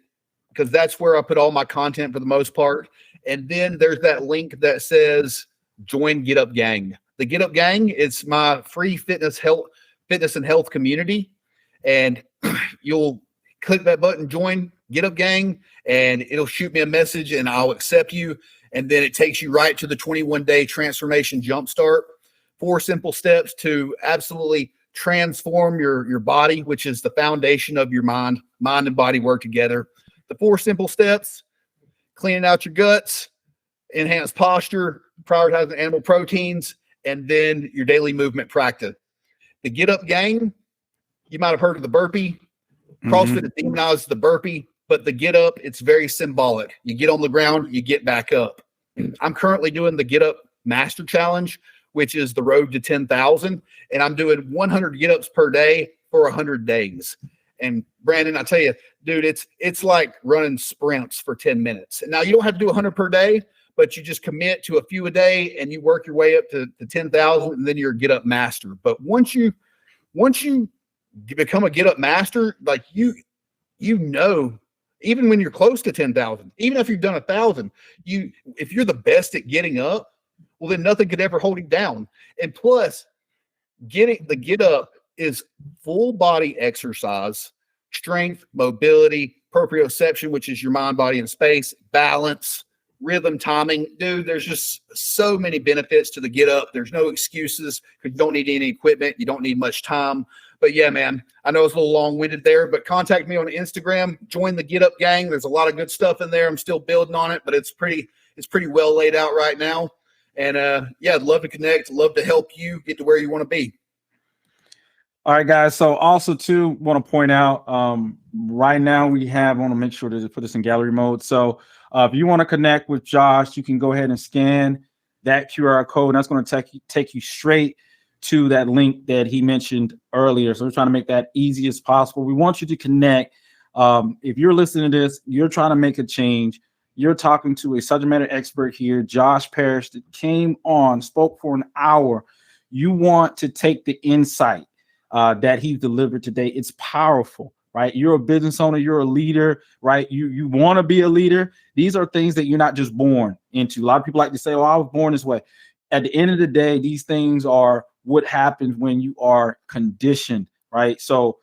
because that's where I put all my content for the most part. And then there's that link that says join Get Up Gang. The Get Up Gang is my free fitness and health community. And you'll click that button, join Get Up Gang, and it'll shoot me a message and I'll accept you. And then it takes you right to the 21-day transformation jumpstart. 4 simple steps to absolutely transform your body, which is the foundation of your mind. Mind and body work together. The 4 simple steps: cleaning out your guts, enhance posture, prioritizing animal proteins, and then your daily movement practice. The Get Up Gang, you might have heard of the burpee. CrossFit demonizes the burpee, but the get up, it's very symbolic. You get on the ground, you get back up. I'm currently doing the Get Up Master Challenge, which is the road to 10,000. And I'm doing 100 get-ups per day for 100 days. And Brandon, I tell you, dude, it's like running sprints for 10 minutes. And now you don't have to do 100 per day, but you just commit to a few a day and you work your way up to 10,000, and then you're a get-up master. But once you become a get-up master, like even when you're close to 10,000, even if you've done 1,000, if you're the best at getting up, well, then nothing could ever hold you down. And plus, get up is full body exercise, strength, mobility, proprioception, which is your mind, body, and space, balance, rhythm, timing. Dude, there's just so many benefits to the get up. There's no excuses because you don't need any equipment. You don't need much time. But yeah, man, I know it's a little long-winded there, but contact me on Instagram. Join the Get Up gang. There's a lot of good stuff in there. I'm still building on it, but it's pretty well laid out right now. And yeah, I'd love to connect. Love to help you get to where you want to be. All right, guys. So also too, want to point out right now want to make sure to put this in gallery mode. So if you want to connect with Josh, you can go ahead and scan that QR code. And that's going to take you straight to that link that he mentioned earlier. So we're trying to make that easy as possible. We want you to connect. If you're listening to this, you're trying to make a change. You're talking to a subject matter expert here, Josh Parrish, that came on, spoke for an hour. You want to take the insight that he delivered today. It's powerful, right? You're a business owner. You're a leader, right? You want to be a leader. These are things that you're not just born into. A lot of people like to say, oh, I was born this way. At the end of the day, these things are what happens when you are conditioned, right? So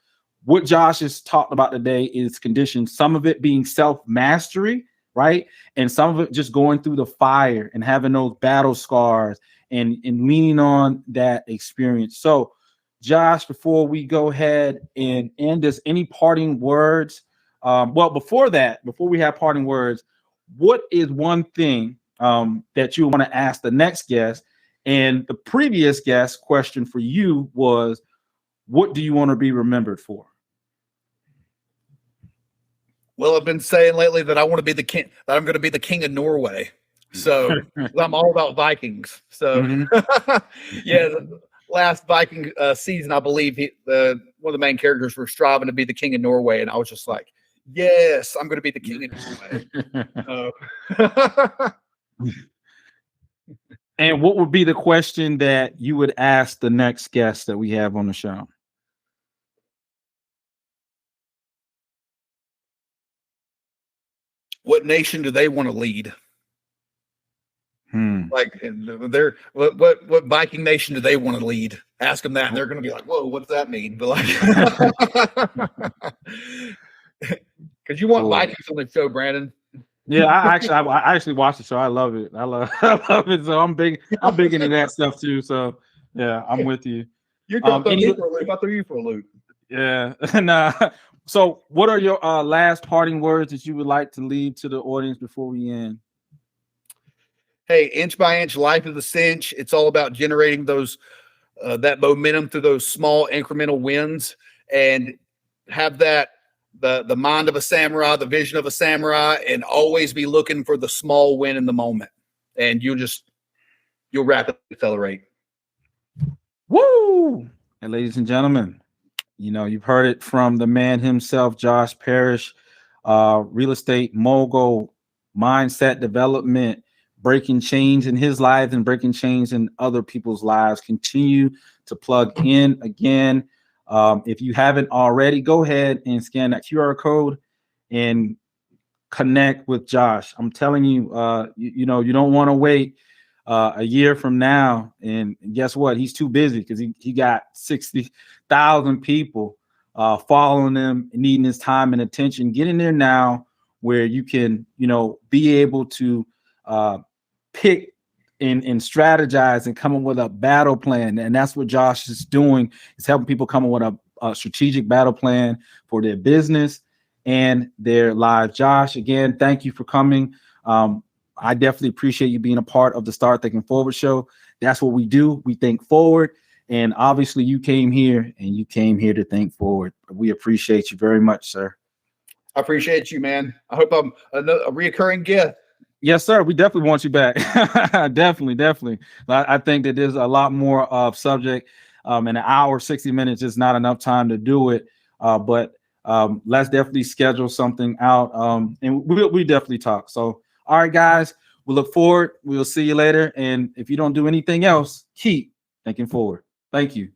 what Josh has talked about today is conditioned, some of it being self-mastery, right? And some of it just going through the fire and having those battle scars and leaning on that experience. So Josh, before we go ahead and end this, any parting words? Well, before we have parting words, what is one thing that you want to ask the next guest? And the previous guest question for you was, what do you want to be remembered for? Well, I've been saying lately that I want to be the king, that I'm going to be the king of Norway. So I'm all about Vikings. So yeah, the last Viking season, I believe one of the main characters were striving to be the king of Norway. And I was just like, yes, I'm going to be the king of Norway. And what would be the question that you would ask the next guest that we have on the show? What nation do they want to lead? Like, what Viking nation do they want to lead? Ask them that, and they're going to be like, "Whoa, what's that mean?" But like, because you want Vikings on the show, Brandon. Yeah, I actually watched the show. I love it. I love it. So I'm big into that stuff too. So yeah, I'm with you. You're throwing you for a loop. I threw you for a loop. Yeah. And so what are your last parting words that you would like to leave to the audience before we end? Hey, inch by inch, life is a cinch. It's all about generating those that momentum through those small incremental wins, and have that the mind of a samurai, the vision of a samurai, and always be looking for the small win in the moment, and you'll rapidly accelerate. Woo! And ladies and gentlemen, you've heard it from the man himself, Josh Parrish, real estate mogul, mindset development, breaking change in his life and breaking change in other people's lives. Continue to plug in. Again, if you haven't already, go ahead and scan that QR code and connect with Josh. I'm telling you, you don't want to wait a year from now. And guess what? He's too busy because he got 60,000 people following him, needing his time and attention. Get in there now where you can, be able to pick and strategize and come up with a battle plan. And that's what Josh is doing, is helping people come up with a strategic battle plan for their business and their lives. Josh, again, thank you for coming. I definitely appreciate you being a part of the Start Thinking Forward show. That's what we do. We think forward. And obviously you came here to think forward. We appreciate you very much, sir. I appreciate you, man. I hope I'm a reoccurring guest. Yes, sir. We definitely want you back. Definitely. I think that there's a lot more of subject. In an hour, 60 minutes is not enough time to do it. But let's definitely schedule something out. And we definitely talk. So, all right, guys, we look forward. We'll see you later. And if you don't do anything else, keep thinking forward. Thank you.